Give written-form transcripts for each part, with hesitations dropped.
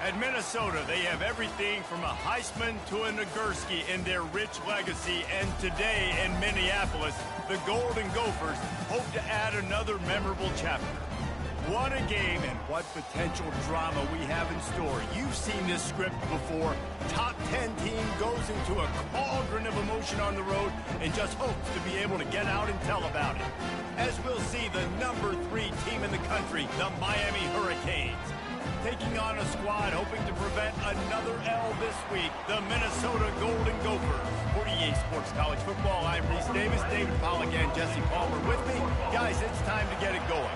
At Minnesota, they have everything from a Heisman to a Nagurski in their rich legacy, and today in Minneapolis, the Golden Gophers hope to add another memorable chapter. What a game and what potential drama we have in store. You've seen this script before. Top 10 team goes into a cauldron of emotion on the road and just hopes to be able to get out and tell about it. As we'll see the number 3 team in the country, the Miami Hurricanes, taking on a squad hoping to prevent another L this week, the Minnesota Golden Gophers. For EA Sports College Football, I'm Reese Davis, David Pollack, and Jesse Palmer with me. Guys, it's time to get it going.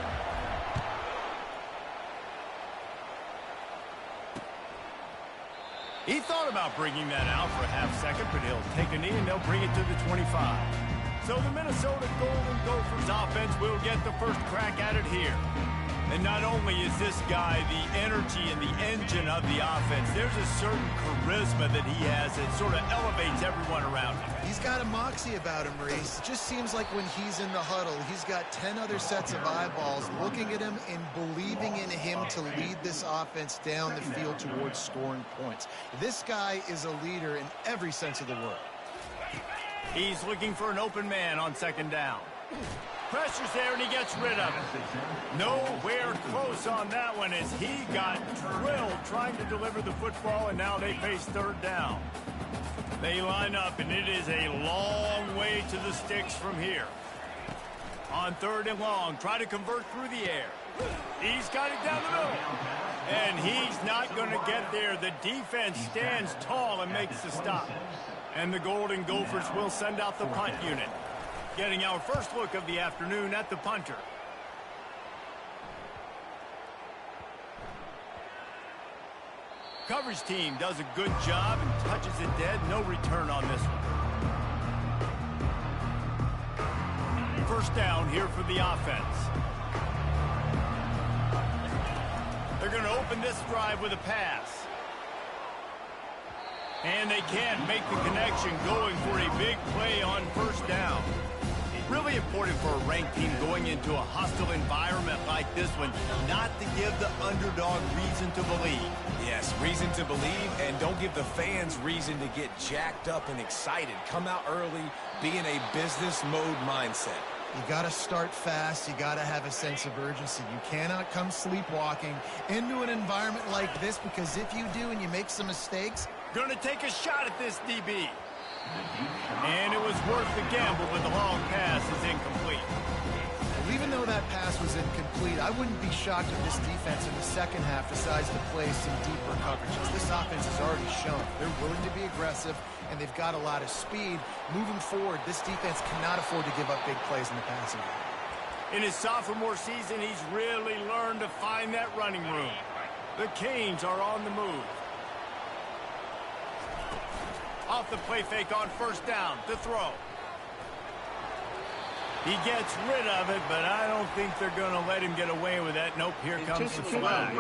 He thought about bringing that out for a half second, but he'll take a knee and they'll bring it to the 25. So the Minnesota Golden Gophers offense will get the first crack at it here. And not only is this guy the energy and the engine of the offense, there's a certain charisma that he has that sort of elevates everyone around him. He's got a moxie about him, Reese. It just seems like when he's in the huddle, he's got 10 other sets of eyeballs looking at him and believing in him to lead this offense down the field towards scoring points. This guy is a leader in every sense of the word. He's looking for an open man on second down. Pressure's there, and he gets rid of it. Nowhere close on that one as he got drilled trying to deliver the football, and now they face third down. They line up, and it is a long way to the sticks from here. On third and long, try to convert through the air. He's got it down the middle. And he's not going to get there. The defense stands tall and makes the stop. And the Golden Gophers will send out the punt unit. Getting our first look of the afternoon at the punter. Coverage team does a good job and touches it dead. No return on this one. First down here for the offense. They're going to open this drive with a pass. And they can't make the connection, going for a big play on first down. Really important for a ranked team going into a hostile environment like this one, not to give the underdog reason to believe. Yes, reason to believe, and don't give the fans reason to get jacked up and excited. Come out early, be in a business mode mindset. You got to start fast. You got to have a sense of urgency. You cannot come sleepwalking into an environment like this, because if you do and you make some mistakes, going to take a shot at this DB. And it was worth the gamble, but the long pass is incomplete. Well, even though that pass was incomplete, I wouldn't be shocked if this defense in the second half decides to play some deeper coverages. This offense has already shown they're willing to be aggressive, and they've got a lot of speed. Moving forward, this defense cannot afford to give up big plays in the passing game. In his sophomore season, he's really learned to find that running room. The Canes are on the move. Off the play fake on first down to throw. He gets rid of it, but I don't think they're going to let him get away with that. Nope, here comes the flag.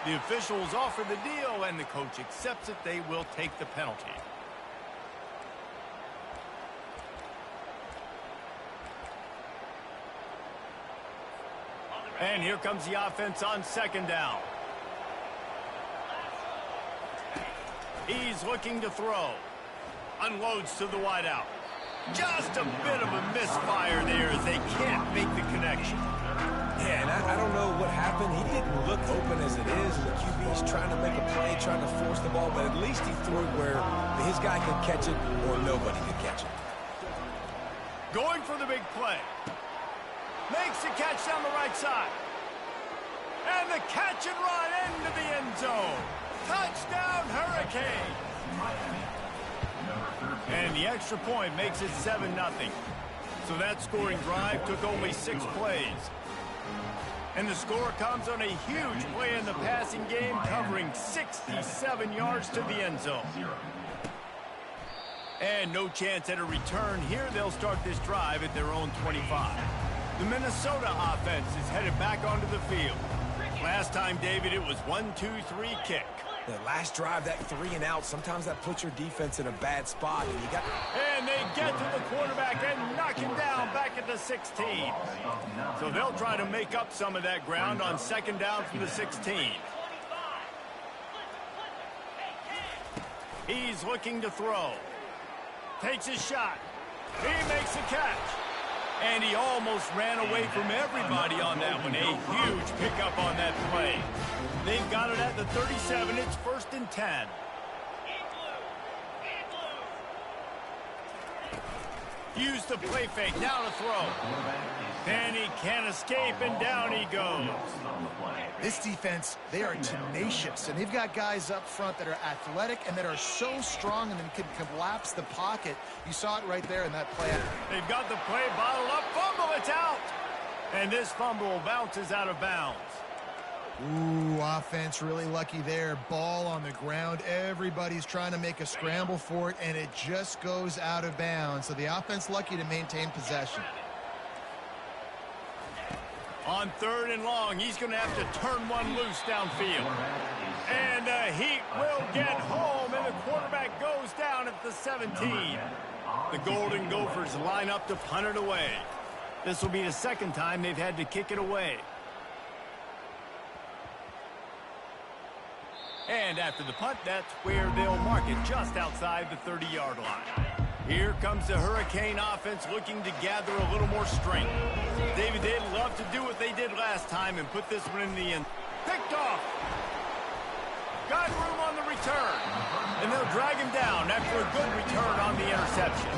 The officials offer the deal, and the coach accepts it. They will take the penalty. And here comes the offense on second down. He's looking to throw. Unloads to the wideout. Just a bit of a misfire there as they can't make the connection. Yeah, and I don't know what happened. He didn't look open as it is. The QB's trying to make a play, trying to force the ball, but at least he threw it where his guy could catch it or nobody could catch it. Going for the big play. Makes the catch down the right side. And the catch and run into the end zone. Touchdown, Hurricane! And the extra point makes it 7-0. So that scoring drive took only 6 plays. And the score comes on a huge play in the passing game, covering 67 yards to the end zone. And no chance at a return here. They'll start this drive at their own 25. The Minnesota offense is headed back onto the field. Last time, David, it was 1-2-3 kick. The last drive, that 3 and out, sometimes that puts your defense in a bad spot. And they get to the quarterback and knock him down back at the 16. So they'll try to make up some of that ground on second down from the 16. He's looking to throw. Takes his shot. He makes a catch. And he almost ran away from everybody on that one. A huge pickup on that play. They've got it at the 37. It's 1st and 10. Use the play fake. Now to throw. And he can't escape, and down he goes. This defense, they are tenacious, and they've got guys up front that are athletic and that are so strong and then can collapse the pocket. You saw it right there in that play. They've got the play bottled up. Fumble, it's out. And this fumble bounces out of bounds. Ooh, offense really lucky there. Ball on the ground. Everybody's trying to make a scramble for it, and it just goes out of bounds. So the offense lucky to maintain possession. On 3rd and long, he's going to have to turn one loose downfield. And the Heat will get home, and the quarterback goes down at the 17. The Golden Gophers line up to punt it away. This will be the 2nd time they've had to kick it away. And after the punt, that's where they'll mark it, just outside the 30-yard line. Here comes the Hurricane offense looking to gather a little more strength. David, they'd love to do what they did last time and put this one in the end. Picked off. Got room on the return. And they'll drag him down after a good return on the interception.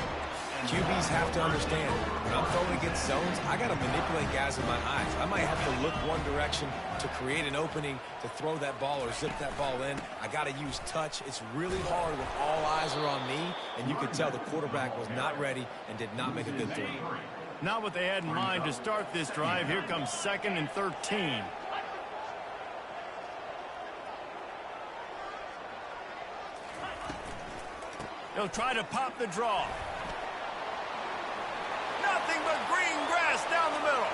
QBs have to understand, when I'm throwing against zones, I got to manipulate guys with my eyes. I might have to look one direction to create an opening to throw that ball or zip that ball in. I got to use touch. It's really hard when all eyes are on me, and you could tell the quarterback was not ready and did not make a good throw. Not what they had in mind to start this drive. Here comes 2nd and 13. They'll try to pop the draw. Nothing but green grass down the middle.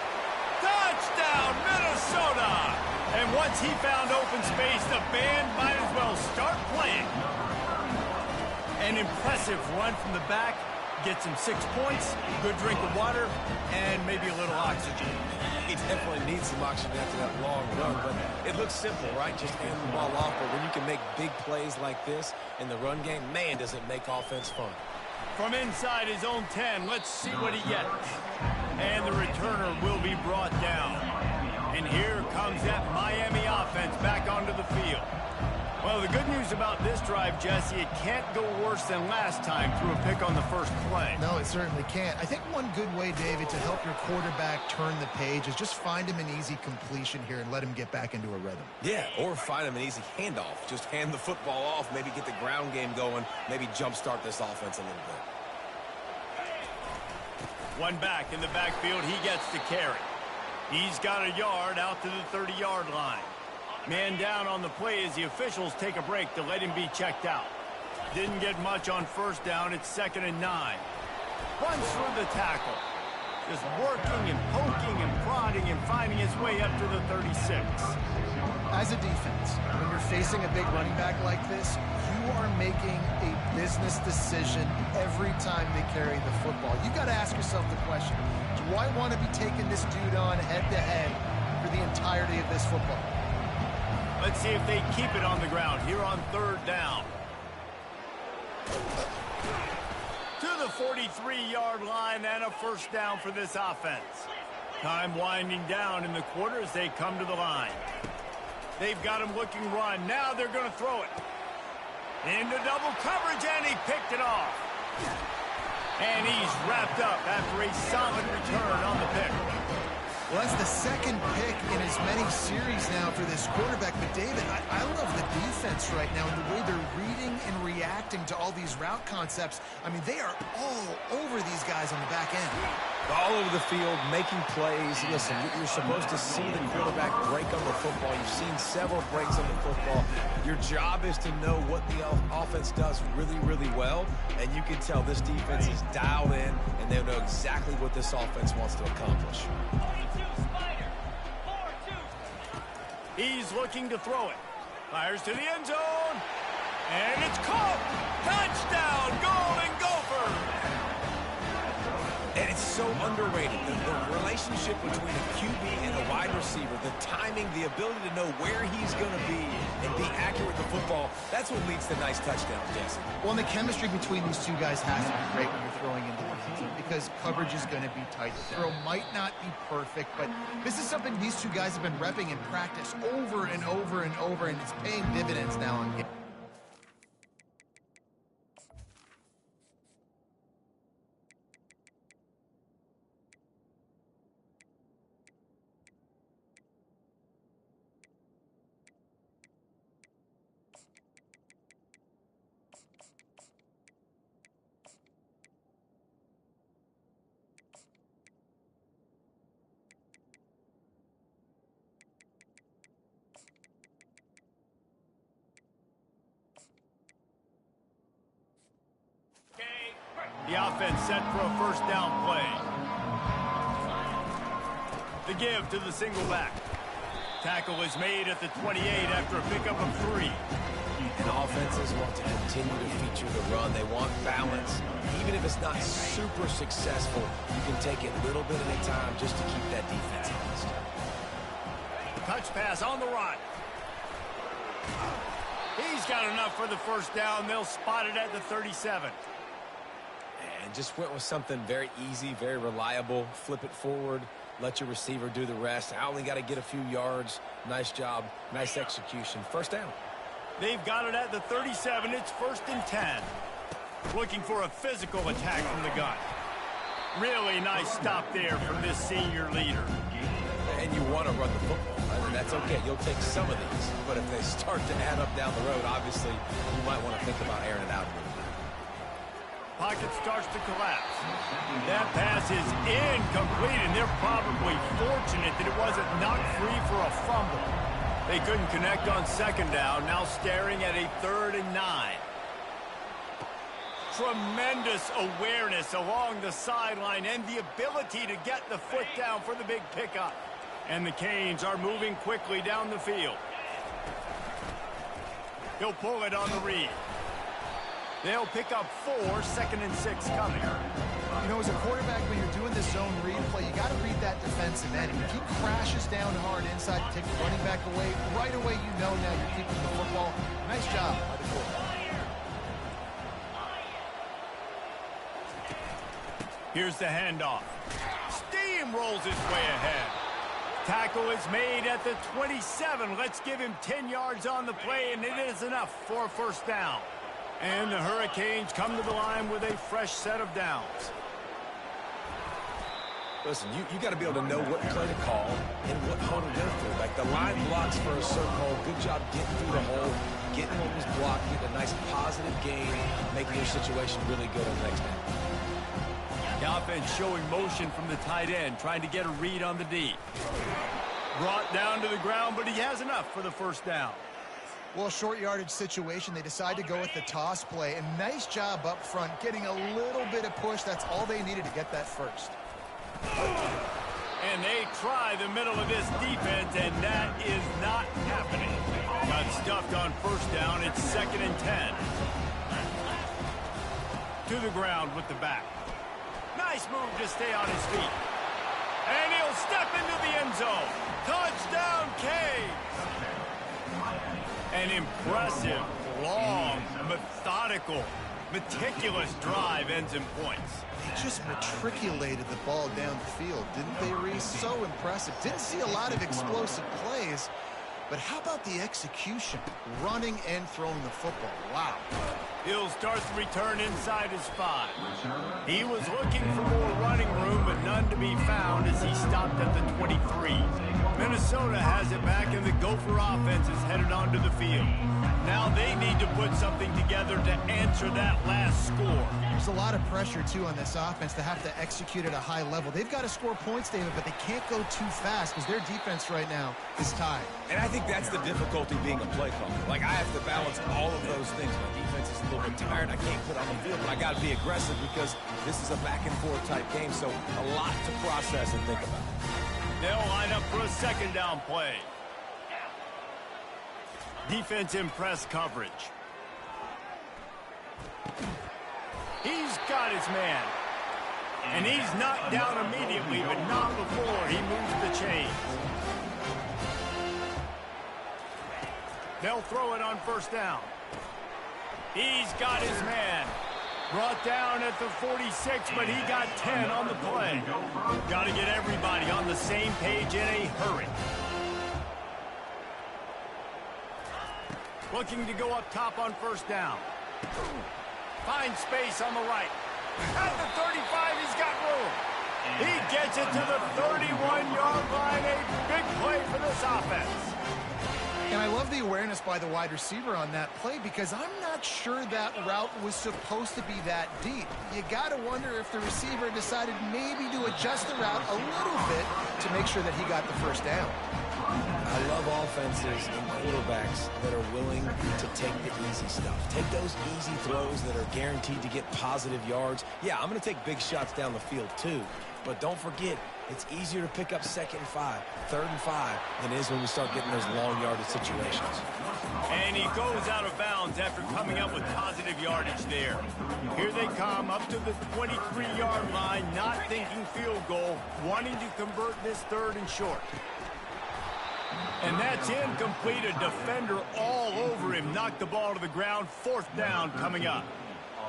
Touchdown, Minnesota! And once he found open space, the band might as well start playing. An impressive run from the back. Gets him 6 points, good drink of water, and maybe a little oxygen. He definitely needs some oxygen after that long run, but it looks simple, right? Just hand the ball off, but when you can make big plays like this in the run game, man, does it make offense fun. From inside his own 10, let's see what he gets. And the returner will be brought down. And here comes that Miami offense back onto the field. Well, the good news about this drive, Jesse, it can't go worse than last time through a pick on the first play. No, it certainly can't. I think one good way, David, to help your quarterback turn the page is just find him an easy completion here and let him get back into a rhythm. Yeah, or find him an easy handoff. Just hand the football off, maybe get the ground game going, maybe jumpstart this offense a little bit. One back in the backfield, he gets the carry. He's got a yard out to the 30-yard line. Man down on the play as the officials take a break to let him be checked out. Didn't get much on 1st down. It's 2nd and 9. Runs through the tackle. Just working and poking and prodding and finding his way up to the 36. As a defense, when you're facing a big running back like this, you are making a business decision every time they carry the football. You got to ask yourself the question, do I want to be taking this dude on head-to-head for the entirety of this football? Let's see if they keep it on the ground here on 3rd down. To the 43-yard line and a 1st down for this offense. Time winding down in the quarter as they come to the line. They've got him looking run. Now they're going to throw it. Into double coverage, and he picked it off. And he's wrapped up after a solid return on the pick. Well, that's the 2nd pick in as many series now for this quarterback. But, David, I love the defense right now and the way they're reading and reacting to all these route concepts. I mean, they are all over these guys on the back end. All over the field, making plays. Listen, you're supposed to see the quarterback break on the football. You've seen several breaks on the football. Your job is to know what the offense does really, really well. And you can tell this defense is dialed in, and they know exactly what this offense wants to accomplish. He's looking to throw it. Fires to the end zone. And it's caught. Touchdown, Golden Gophers. And it's so underrated. The relationship between a QB and a wide receiver, the timing, the ability to know where he's going to be and be accurate with the football, that's what leads to nice touchdowns, Jesse. Well, and the chemistry between these two guys has to be great when you're throwing into the end zone because coverage is going to be tight. The throw might not be perfect, but this is something these two guys have been repping in practice over and over and over, and it's paying dividends now on game. The offense set for a first down play. The give to the single back. Tackle is made at the 28 after a pickup of 3. And offenses want to continue to feature the run. They want balance. Even if it's not super successful, you can take it little bit at a time just to keep that defense honest. Touch pass on the run. He's got enough for the first down. They'll spot it at the 37. And just went with something very easy, very reliable. Flip it forward. Let your receiver do the rest. I only got to get a few yards. Nice job. Nice execution. First down. They've got it at the 37. It's 1st and 10. Looking for a physical attack from the gun. Really nice stop there from this senior leader. And you want to run the football. I mean, that's okay. You'll take some of these. But if they start to add up down the road, obviously, you might want to think about airing it out a little bit. Pocket starts to collapse. That pass is incomplete, and they're probably fortunate that it wasn't knocked free for a fumble. They couldn't connect on second down, now staring at a 3rd and 9. Tremendous awareness along the sideline and the ability to get the foot down for the big pickup. And the Canes are moving quickly down the field. He'll pull it on the read. They'll pick up 4, 2nd and 6 coming. You know, as a quarterback, when you're doing this zone read play, you got to read that defensive end. If he crashes down hard inside, take the running back away, right away you know now you're keeping the football. Nice job by the quarterback. Here's the handoff. Steamrolls his way ahead. Tackle is made at the 27. Let's give him 10 yards on the play, and it is enough for a first down. And the Hurricanes come to the line with a fresh set of downs. Listen, you got to be able to know what play to call and what hole to go through. Like the line blocks for a certain hole. Good job getting through the hole, getting what was blocked, getting a nice positive gain, making your situation really good on the next down. The offense showing motion from the tight end, trying to get a read on the D. Brought down to the ground, but he has enough for the first down. Well, short yardage situation, they decide to go with the toss play. And nice job up front, getting a little bit of push. That's all they needed to get that first. And they try the middle of this defense, and that is not happening. Got stuffed on first down. It's 2nd and 10. To the ground with the back. Nice move to stay on his feet. And he'll step into the end zone. Touchdown, Canes. An impressive, long, methodical, meticulous drive ends in points. They just matriculated the ball down the field, didn't they, Reese? So impressive. Didn't see a lot of explosive plays, but how about the execution? Running and throwing the football. Wow. He'll start the return inside his 5. He was looking for more running room, but none to be found as he stopped at the 23. Minnesota has it back, and the Gopher offense is headed onto the field. Now they need to put something together to answer that last score. There's a lot of pressure, too, on this offense to have to execute at a high level. They've got to score points, David, but they can't go too fast because their defense right now is tied. And I think that's the difficulty being a play caller. Like, I have to balance all of those things. My defense is a little bit tired. I can't put on the field, but I got to be aggressive because this is a back-and-forth type game, so a lot to process and think about. They'll line up for a 2nd down play. Defense in press coverage. He's got his man. And he's knocked down immediately, but not before he moves the chains. They'll throw it on first down. He's got his man. Brought down at the 46, but he got 10 on the play. Got to get everybody on the same page in a hurry. Looking to go up top on first down. Finds space on the right. At the 35, he's got room. He gets it to the 31-yard line. A big play for this offense. And I love the awareness by the wide receiver on that play because I'm not sure that route was supposed to be that deep. You got to wonder if the receiver decided maybe to adjust the route a little bit to make sure that he got the first down. I love offenses and quarterbacks that are willing to take the easy stuff. Take those easy throws that are guaranteed to get positive yards. Yeah, I'm going to take big shots down the field too. But don't forget, it's easier to pick up 2nd and 5, 3rd and 5 than it is when we start getting those long yardage situations. And he goes out of bounds after coming up with positive yardage there. Here they come up to the 23-yard line, not thinking field goal, wanting to convert this 3rd and short. And that's incomplete. A defender all over him. Knocked the ball to the ground. 4th down coming up.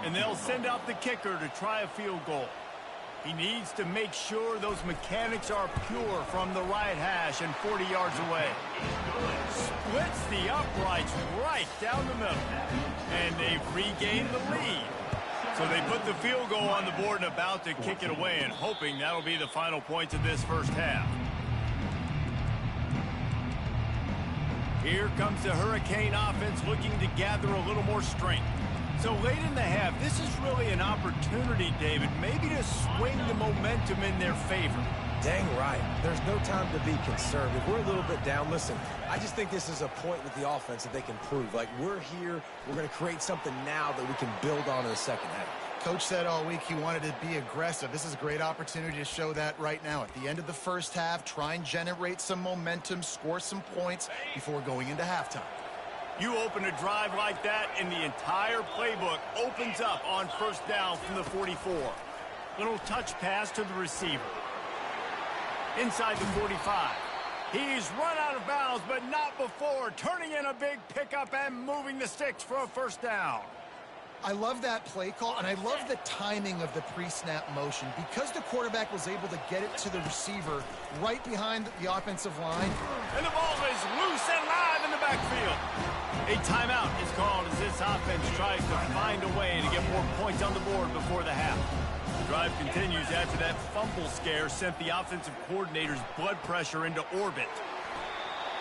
And they'll send out the kicker to try a field goal. He needs to make sure those mechanics are pure from the right hash and 40 yards away. Splits the uprights right down the middle. And they've regained the lead. So they put the field goal on the board and about to kick it away and hoping that'll be the final points of this first half. Here comes the Hurricane offense looking to gather a little more strength. So late in the half, this is really an opportunity, David, maybe to swing the momentum in their favor. Dang right. There's no time to be concerned. If we're a little bit down, listen, I just think this is a point with the offense that they can prove. Like, we're here, we're going to create something now that we can build on in the second half. Coach said all week he wanted to be aggressive. This is a great opportunity to show that right now. At the end of the first half, try and generate some momentum, score some points before going into halftime. You open a drive like that, and the entire playbook opens up on first down from the 44. Little touch pass to the receiver. Inside the 45. He's run out of bounds, but not before. Turning in a big pickup and moving the sticks for a first down. I love that play call, and I love the timing of the pre-snap motion. Because the quarterback was able to get it to the receiver right behind the offensive line. And the ball is loose and live in the backfield. A timeout is called as this offense tries to find a way to get more points on the board before the half. The drive continues after that fumble scare sent the offensive coordinator's blood pressure into orbit.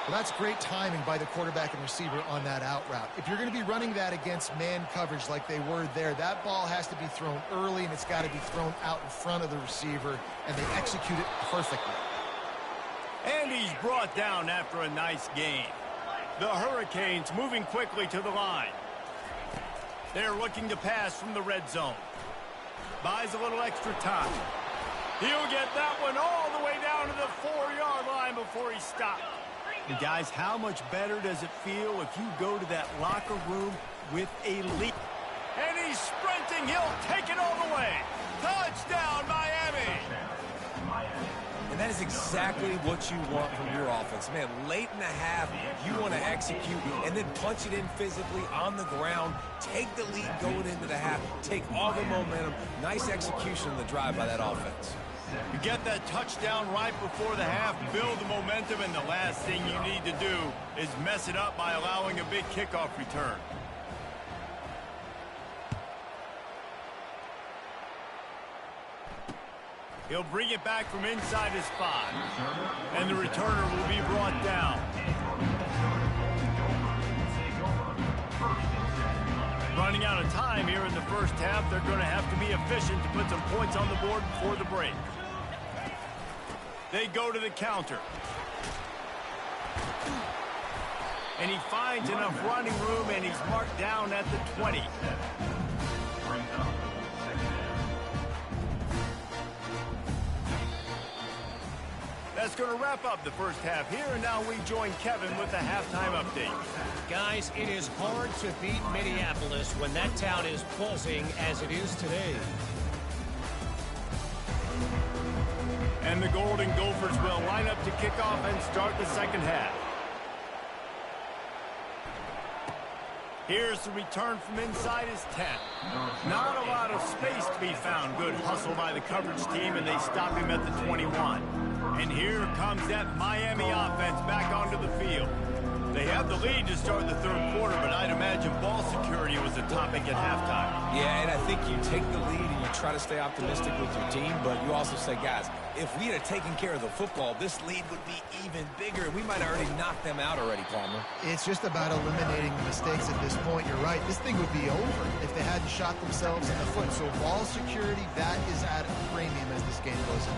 Well, that's great timing by the quarterback and receiver on that out route. If you're going to be running that against man coverage like they were there, that ball has to be thrown early, and it's got to be thrown out in front of the receiver, and they execute it perfectly. And he's brought down after a nice gain. The Hurricanes moving quickly to the line. They're looking to pass from the red zone. Buys a little extra time. He'll get that one all the way down to the 4-yard line before he stopped. And guys, how much better does it feel if you go to that locker room with a lead? And he's sprinting. He'll take it all the way. Touchdown, Miami. And that is exactly what you want from your offense. Man, late in the half, you want to execute and then punch it in physically on the ground. Take the lead going into the half. Take all the momentum. Nice execution of the drive by that offense. You get that touchdown right before the half, build the momentum, and the last thing you need to do is mess it up by allowing a big kickoff return. He'll bring it back from inside his 5, and the returner will be brought down. Running out of time here in the first half, they're going to have to be efficient to put some points on the board before the break. They go to the counter. And he finds enough running room, and he's marked down at the 20. That's going to wrap up the first half here, and now we join Kevin with the halftime update. Guys, it is hard to beat Minneapolis when that town is buzzing as it is today. And the Golden Gophers will line up to kick off and start the second half. Here's the return from inside his 10. Not a lot of space to be found. Good hustle by the coverage team, and they stop him at the 21. And here comes that Miami offense back onto the field. They have the lead to start the third quarter, but I'd imagine ball security was a topic at halftime. Yeah, and I think you take the lead and you try to stay optimistic with your team, but you also say, guys, if we had taken care of the football, this lead would be even bigger. We might have already knocked them out already, Palmer. It's just about eliminating the mistakes at this point. You're right. This thing would be over if they hadn't shot themselves in the foot. So ball security, that is at a premium as this game goes on.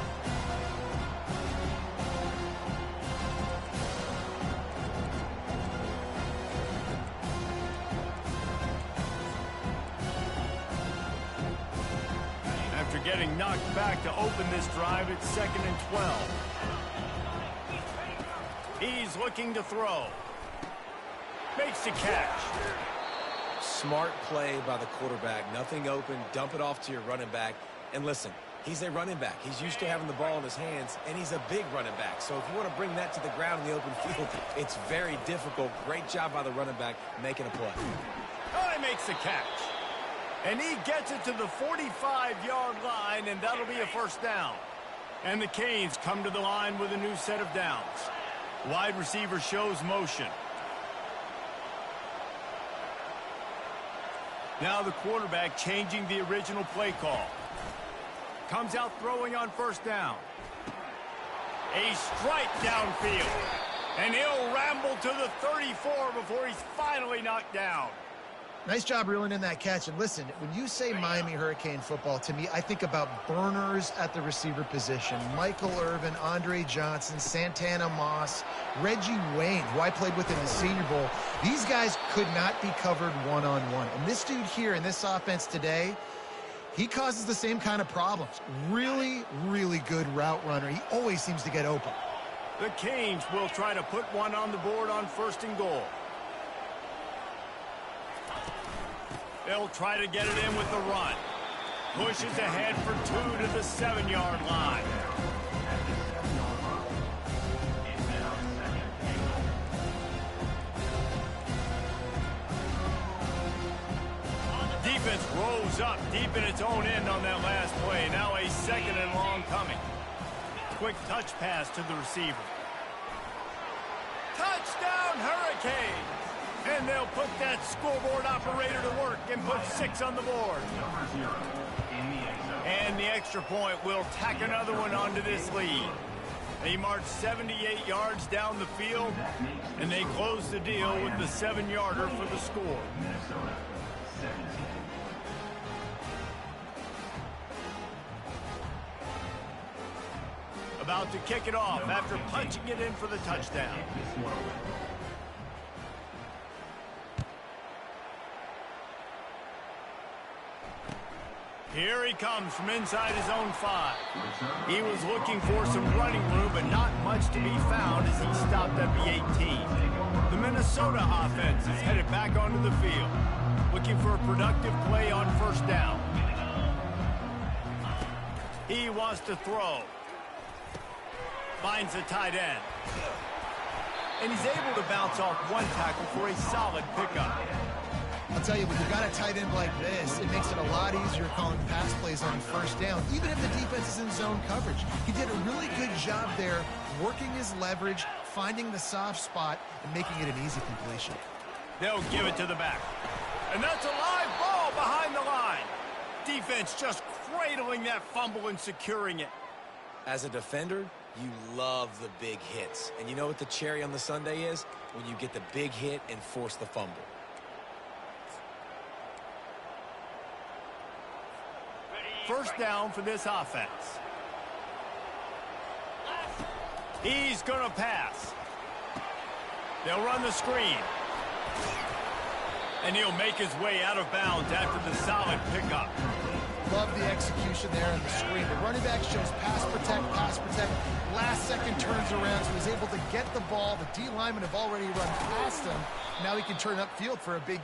Getting knocked back to open this drive. It's 2nd and 12. He's looking to throw. Makes the catch. Smart play by the quarterback. Nothing open. Dump it off to your running back. And listen, he's a running back. He's used to having the ball in his hands, and he's a big running back. So if you want to bring that to the ground in the open field, it's very difficult. Great job by the running back making a play. Oh, he makes the catch. And he gets it to the 45-yard line, and that'll be a first down. And the Canes come to the line with a new set of downs. Wide receiver shows motion. Now the quarterback changing the original play call. Comes out throwing on first down. A strike downfield. And he'll ramble to the 34 before he's finally knocked down. Nice job reeling in that catch. And listen, when you say Miami Hurricane football, to me, I think about burners at the receiver position. Michael Irvin, Andre Johnson, Santana Moss, Reggie Wayne, who I played with in the Senior Bowl. These guys could not be covered one-on-one. And this dude here in this offense today, he causes the same kind of problems. Really, really good route runner. He always seems to get open. The Canes will try to put one on the board on 1st and goal. They'll try to get it in with the run. Pushes ahead for 2 to the 7-yard line. Defense rolls up deep in its own end on that last play. Now a 2nd and long coming. Quick touch pass to the receiver. Touchdown Hurricanes! And they'll put that scoreboard operator to work and put 6 on the board. And the extra point will tack another one onto this lead. They march 78 yards down the field, and they close the deal with the 7-yarder for the score. About to kick it off after punching it in for the touchdown. Here he comes from inside his own 5. He was looking for some running room, but not much to be found as he stopped at the 18. The Minnesota offense is headed back onto the field, looking for a productive play on 1st down. He wants to throw. Finds the tight end. And he's able to bounce off one tackle for a solid pickup. I'll tell you, when you've got a tight end like this, it makes it a lot easier calling pass plays on 1st down, even if the defense is in zone coverage. He did a really good job there, working his leverage, finding the soft spot, and making it an easy completion. They'll give it to the back. And that's a live ball behind the line. Defense just cradling that fumble and securing it. As a defender, you love the big hits. And you know what the cherry on the sundae is? When you get the big hit and force the fumble. First down for this offense. He's going to pass. They'll run the screen. And he'll make his way out of bounds after the solid pickup. love the execution there on the screen. The running back shows pass protect, last second turns around, so he's able to get the ball. The D linemen have already run past him. Now he can turn upfield for a big...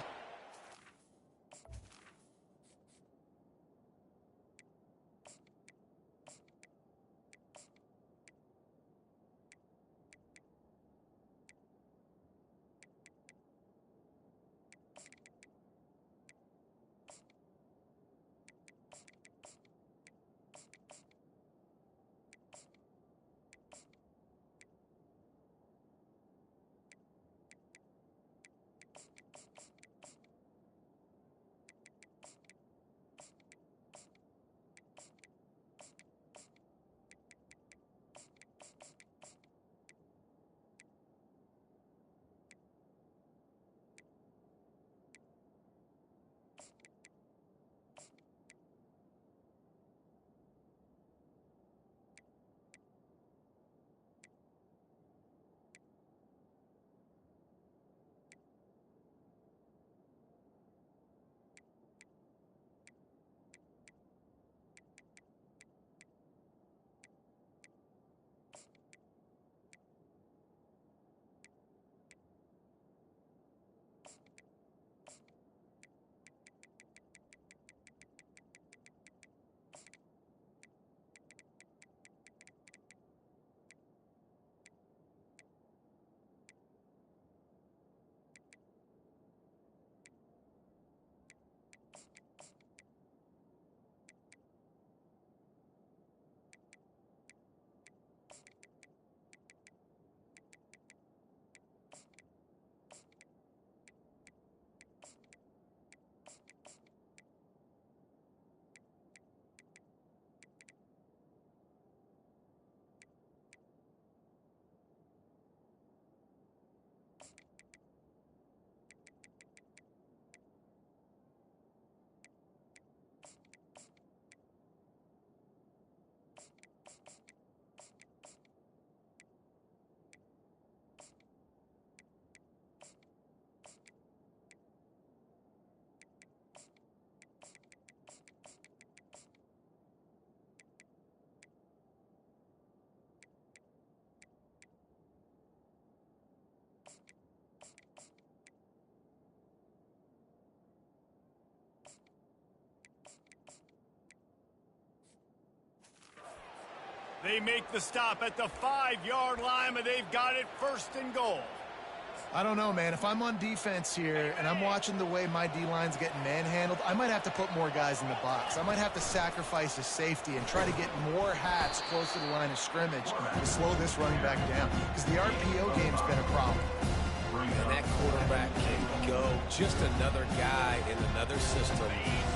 They make the stop at the 5-yard line, but they've got it 1st and goal. I don't know, man. If I'm on defense here and I'm watching the way my D-line's getting manhandled, I might have to put more guys in the box. I might have to sacrifice a safety and try to get more hats close to the line of scrimmage to slow this running back down, because the RPO game's been a problem. And that quarterback can go. Just another guy in another system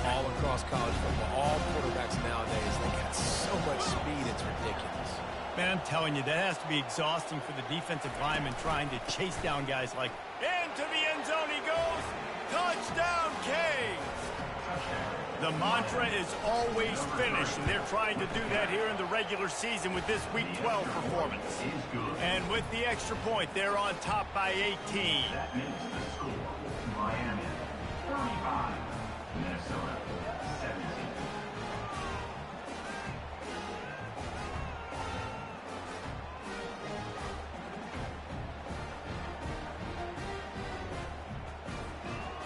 all across college football. All quarterbacks nowadays, they got so much speed, it's ridiculous. Man, I'm telling you, that has to be exhausting for the defensive lineman trying to chase down guys like... Into the end zone he goes! Touchdown, Canes! The mantra is always finish, and they're trying to do that here in the regular season with this Week 12 performance. And with the extra point, they're on top by 18. That makes the score Miami 35, Minnesota 17.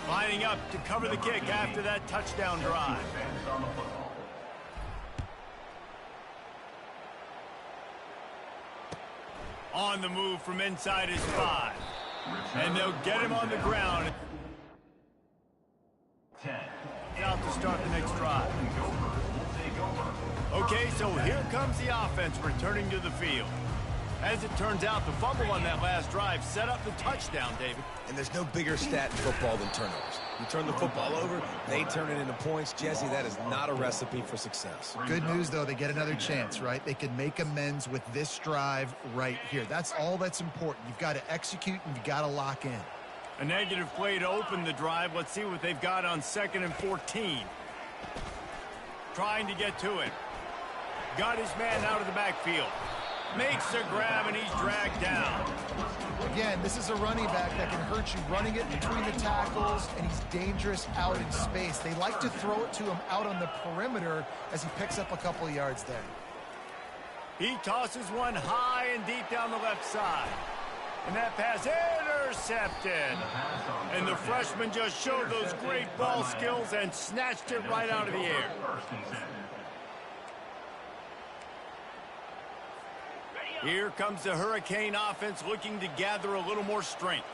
Lining up to cover the kick after that touchdown drive. On the move from inside his 5. And they'll get him on the ground. 10. Out to start the next drive. Okay, so here comes the offense returning to the field. As it turns out, the fumble on that last drive set up the touchdown, David. And there's no bigger stat in football than turnovers. You turn the football over, they turn it into points. Jesse, that is not a recipe for success. Good news, though, they get another chance, right? They can make amends with this drive right here. That's all that's important. You've got to execute and you've got to lock in. A negative play to open the drive. Let's see what they've got on 2nd and 14. Trying to get to it. Got his man out of the backfield. Makes a grab, and he's dragged down. Again, this is a running back that can hurt you running it between the tackles, and he's dangerous out in space. They like to throw it to him out on the perimeter as he picks up a couple of yards there. He tosses one high and deep down the left side. And that pass intercepted. And the freshman just showed those great ball skills and snatched it right out of the air. Here comes the Hurricane offense looking to gather a little more strength.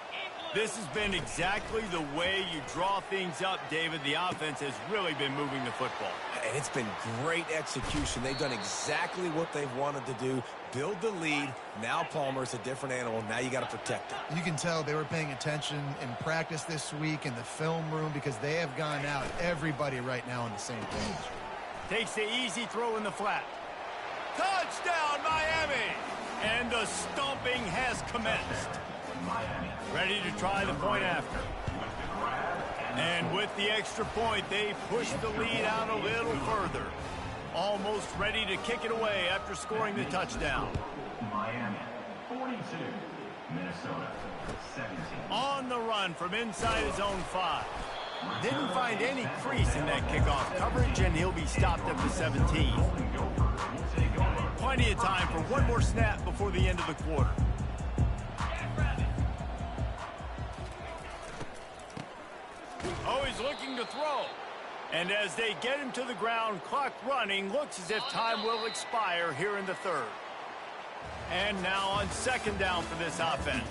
This has been exactly the way you draw things up, David. The offense has really been moving the football. And it's been great execution. They've done exactly what they've wanted to do. Build the lead. Now Palmer's a different animal. Now you got to protect him. You can tell they were paying attention in practice this week in the film room because they have gone out, everybody right now on the same page. Takes the easy throw in the flat. Touchdown, Miami! And the stomping has commenced. Ready to try the point after. And with the extra point, they push the lead out a little further. Almost ready to kick it away after scoring the touchdown. Miami, 42. Minnesota, 17. On the run from inside his own 5. Didn't find any crease in that kickoff coverage, and he'll be stopped at the 17. Plenty of time for one more snap before the end of the quarter. Oh, he's looking to throw. And as they get him to the ground, clock running, looks as if time will expire here in the third. And now on second down for this offense.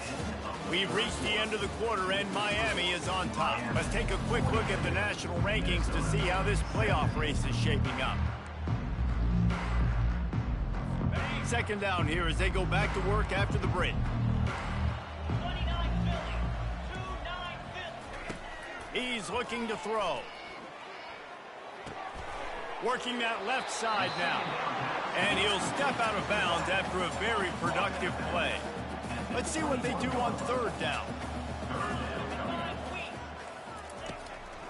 We've reached the end of the quarter, and Miami is on top. Let's take a quick look at the national rankings to see how this playoff race is shaping up. Second down here as they go back to work after the break. He's looking to throw. Working that left side now. And he'll step out of bounds after a very productive play. Let's see what they do on third down.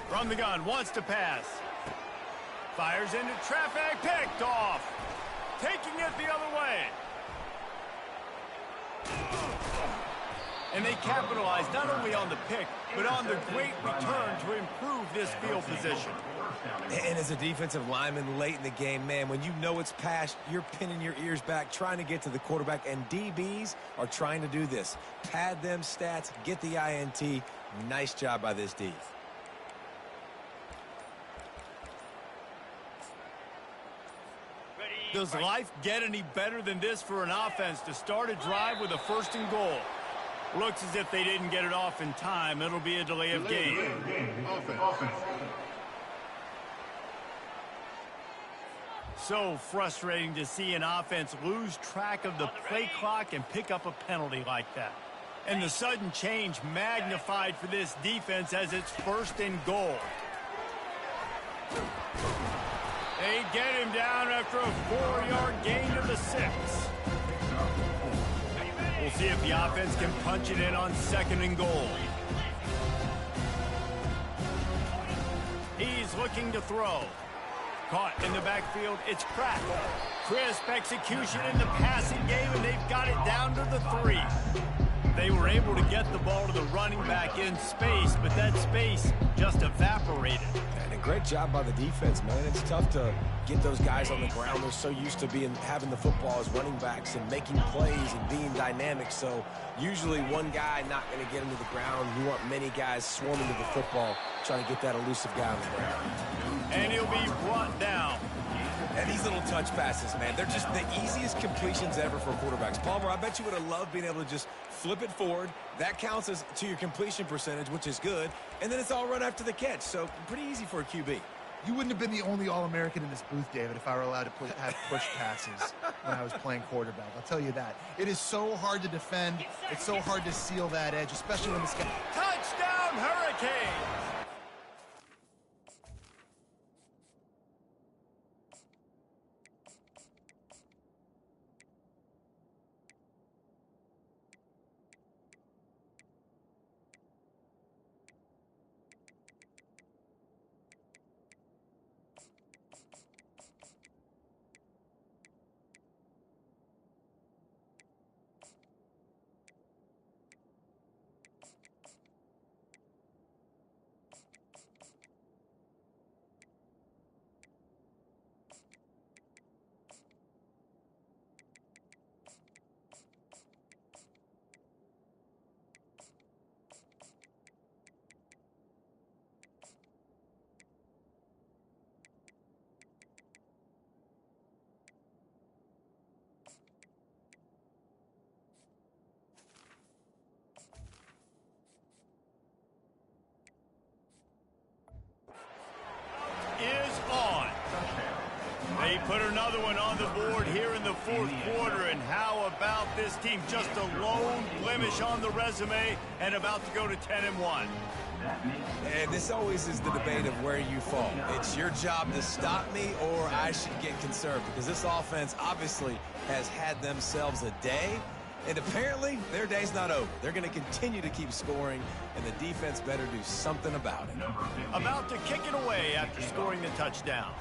From the gun, wants to pass. Fires into traffic, picked off. Taking it the other way. And they capitalize not only on the pick, but on the great return to improve this field position. And as a defensive lineman late in the game, man, when you know it's passed, you're pinning your ears back, trying to get to the quarterback, and DBs are trying to do this. Pad them stats, get the INT. Nice job by this D. Does life get any better than this for an offense to start a drive with a 1st and goal? Looks as if they didn't get it off in time. It'll be a delay of game. Offense. So frustrating to see an offense lose track of the play clock and pick up a penalty like that. And the sudden change magnified for this defense as it's 1st and goal. They get him down after a 4-yard gain to the 6. We'll see if the offense can punch it in on 2nd and goal. He's looking to throw. Caught in the backfield, it's Pratt. Crisp execution in the passing game, and they've got it down to the 3. They were able to get the ball to the running back in space, but that space just evaporated. And a great job by the defense, man. It's tough to get those guys on the ground. They're so used to having the football as running backs and making plays and being dynamic. So usually one guy not going to get him to the ground. You want many guys swarming to the football, trying to get that elusive guy on the ground. And he'll be brought down. And these little touch passes, man, they're just the easiest completions ever for quarterbacks. Palmer, I bet you would have loved being able to just flip it forward. That counts as to your completion percentage, which is good. And then it's all run after the catch. So pretty easy for a QB. You wouldn't have been the only All-American in this booth, David, if I were allowed to have push passes when I was playing quarterback. I'll tell you that. It is so hard to defend. It's so hard to seal that edge, especially when this guy... Touchdown, Hurricanes! is on. They put another one on the board here in the fourth quarter, and how about this team? Just a lone blemish on the resume and about to go to 10-1. And this always is the debate of where you fall. It's your job to stop me, or I should get conserved, because this offense obviously has had themselves a day, and apparently their day's not over. They're going to continue to keep scoring, and the defense better do something about it. About to kick it away after scoring the touchdown.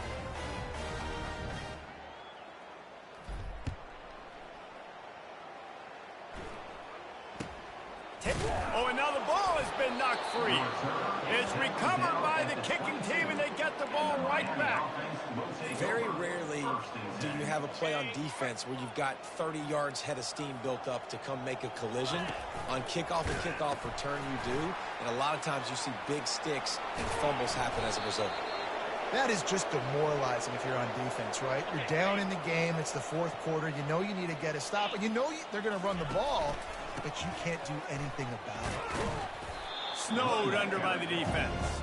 Oh, and now the ball has been knocked free. It's recovered by the kicking team, and they get the ball right back. Very rarely do you have a play on defense where you've got 30 yards head of steam built up to come make a collision. On kickoff and kickoff return, you do. And a lot of times you see big sticks and fumbles happen as a result. That is just demoralizing if you're on defense, right? You're down in the game. It's the fourth quarter. You know you need to get a stop, and you know they're going to run the ball, but you can't do anything about it. Snowed under by the defense.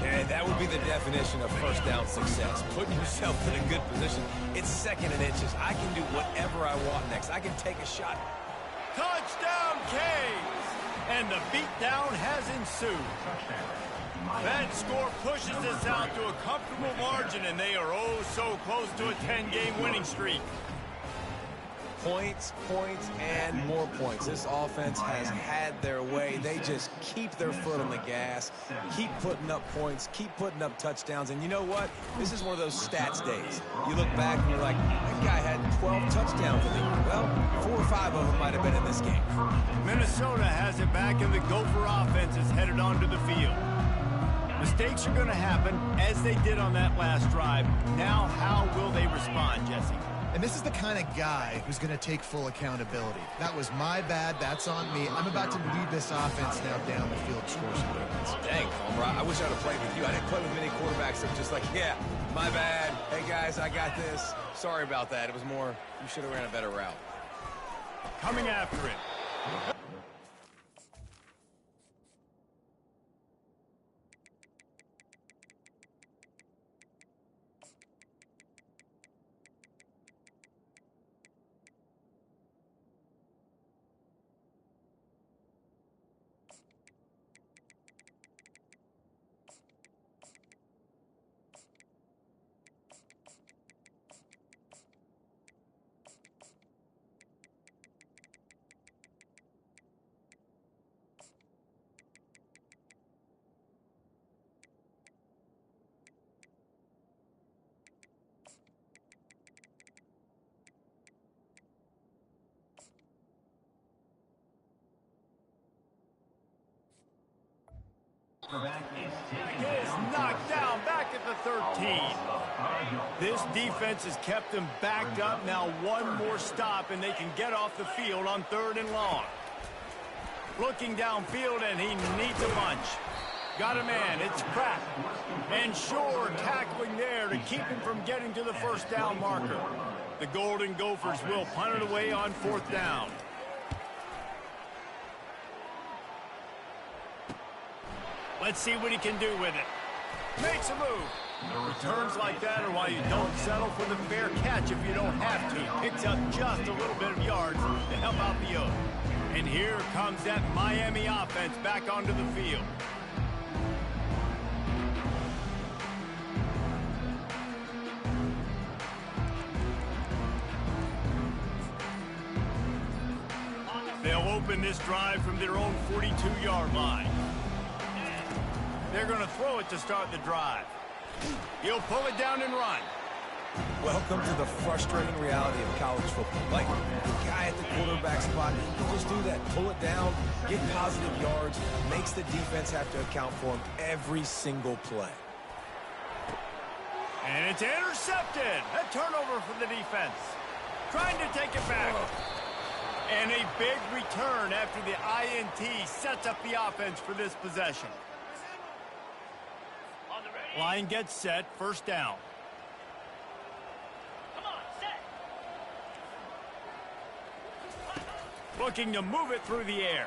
And that would be the definition of first down success. Putting yourself in a good position. It's second and inches. I can do whatever I want next. I can take a shot. Touchdown, Canes! And the beatdown has ensued. That score pushes this out to a comfortable margin, and they are oh so close to a 10-game winning streak. Points, points, and more points. This offense has had their way. They just keep their foot on the gas, keep putting up points, keep putting up touchdowns. And you know what? This is one of those stats days. You look back and you're like, that guy had 12 touchdowns in the year. Well, 4 or 5 of them might have been in this game. Minnesota has it back, and the Gopher offense is headed onto the field. Mistakes are going to happen, as they did on that last drive. Now, how will they respond, Jesse? And this is the kind of guy who's going to take full accountability. That was my bad. That's on me. I'm about to lead this offense now down the field, score some points. Dang, Palmer, I wish I would have played with you. I didn't play with many quarterbacks that were just like, yeah, my bad. Hey, guys, I got this. Sorry about that. It was more, you should have ran a better route. Coming after it. Is knocked down back at the 13. This defense has kept them backed up. Now one more stop, and they can get off the field on 3rd and long. Looking downfield, and he needs a bunch. Got a man. It's cracked. And Shore tackling there to keep him from getting to the first down marker. The Golden Gophers will punt it away on 4th down. Let's see what he can do with it. Makes a move. Returns like that are why you don't settle for the fair catch if you don't have to. Picks up just a little bit of yards to help out the yoke. And here comes that Miami offense back onto the field. They'll open this drive from their own 42-yard line. They're going to throw it to start the drive. He'll pull it down and run. Welcome to the frustrating reality of college football. Like, the guy at the quarterback spot, he can just do that. Pull it down, get positive yards, makes the defense have to account for him every single play. And it's intercepted. A turnover for the defense. Trying to take it back. And a big return after the INT sets up the offense for this possession. Line gets set, 1st down. Come on, set. Looking to move it through the air.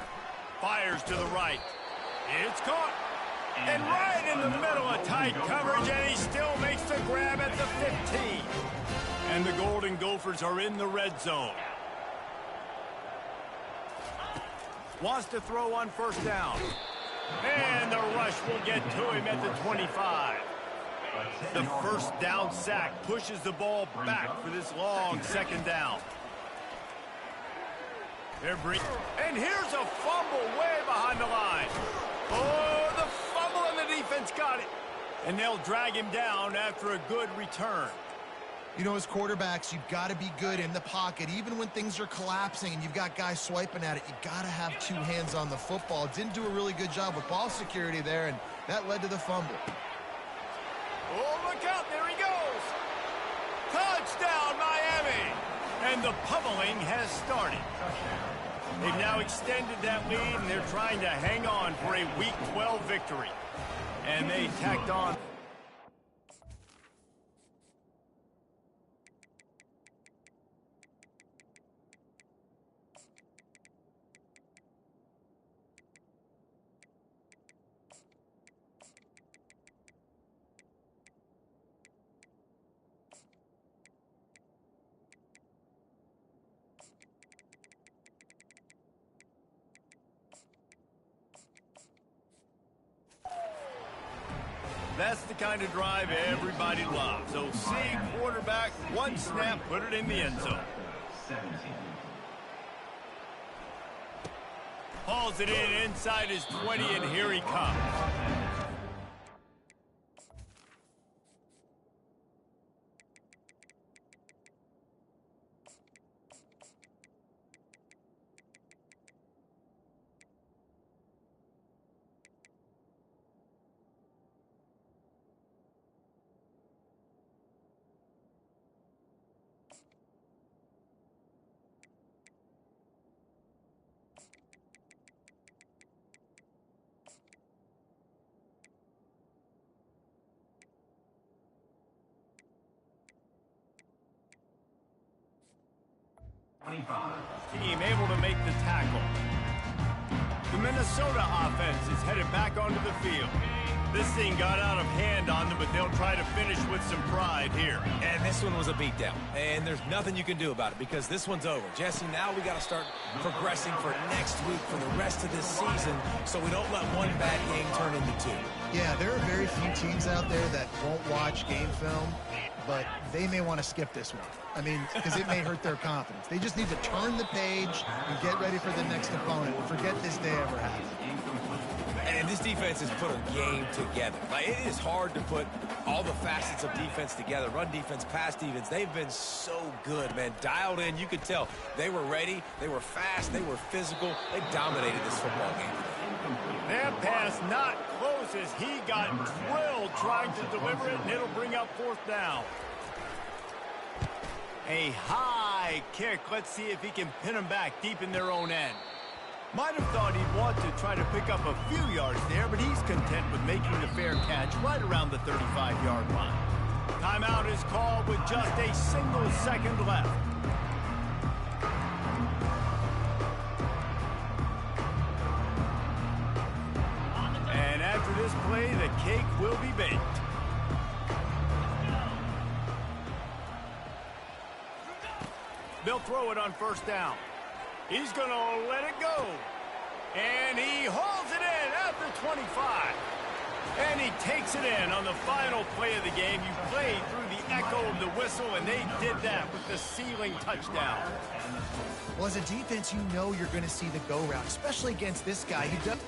Fires to the right. It's caught. And right in the middle of tight coverage, and he still makes the grab at the 15. And the Golden Gophers are in the red zone. Wants to throw on first down. And the rush will get to him at the 25. The first down sack pushes the ball back for this long second down. And here's a fumble way behind the line. Oh, the fumble, and the defense got it. And they'll drag him down after a good return. You know, as quarterbacks, you've got to be good in the pocket. Even when things are collapsing and you've got guys swiping at it, you've got to have two hands on the football. Didn't do a really good job with ball security there, and that led to the fumble. Oh, look out. There he goes. Touchdown, Miami. And the pummeling has started. They've now extended that lead, and they're trying to hang on for a Week 12 victory. And they tacked on. That's the kind of drive everybody loves. So see quarterback, one snap, put it in the end zone. 17. Hauls it in inside his 20, and here he comes. Team able to make the tackle. The Minnesota offense is headed back onto the field. This thing got out of hand on them, but they'll try to finish with some pride here. And this one was a beatdown. And there's nothing you can do about it because this one's over. Jesse, now we got to start progressing for next week for the rest of this season so we don't let one bad game turn into two. Yeah, there are very few teams out there that won't watch game film, but they may want to skip this one. I mean, because it may hurt their confidence. They just need to turn the page and get ready for the next opponent. Forget this day ever happened. And this defense has put a game together. Like, it is hard to put all the facets of defense together. Run defense, pass defense. They've been so good, man. Dialed in. You could tell they were ready. They were fast. They were physical. They dominated this football game. That pass not close as he got drilled trying to deliver it, and it'll bring up fourth down. A high kick. Let's see if he can pin them back deep in their own end. Might have thought he'd want to try to pick up a few yards there, but he's content with making the fair catch right around the 35-yard line. Timeout is called with just a single second left. And after this play, the cake will be baked. They'll throw it on first down. He's going to let it go. And he hauls it in at the 25. And he takes it in on the final play of the game. You played through the echo of the whistle, and they did that with the sealing touchdown. Well, as a defense, you know you're going to see the go route, especially against this guy. He does.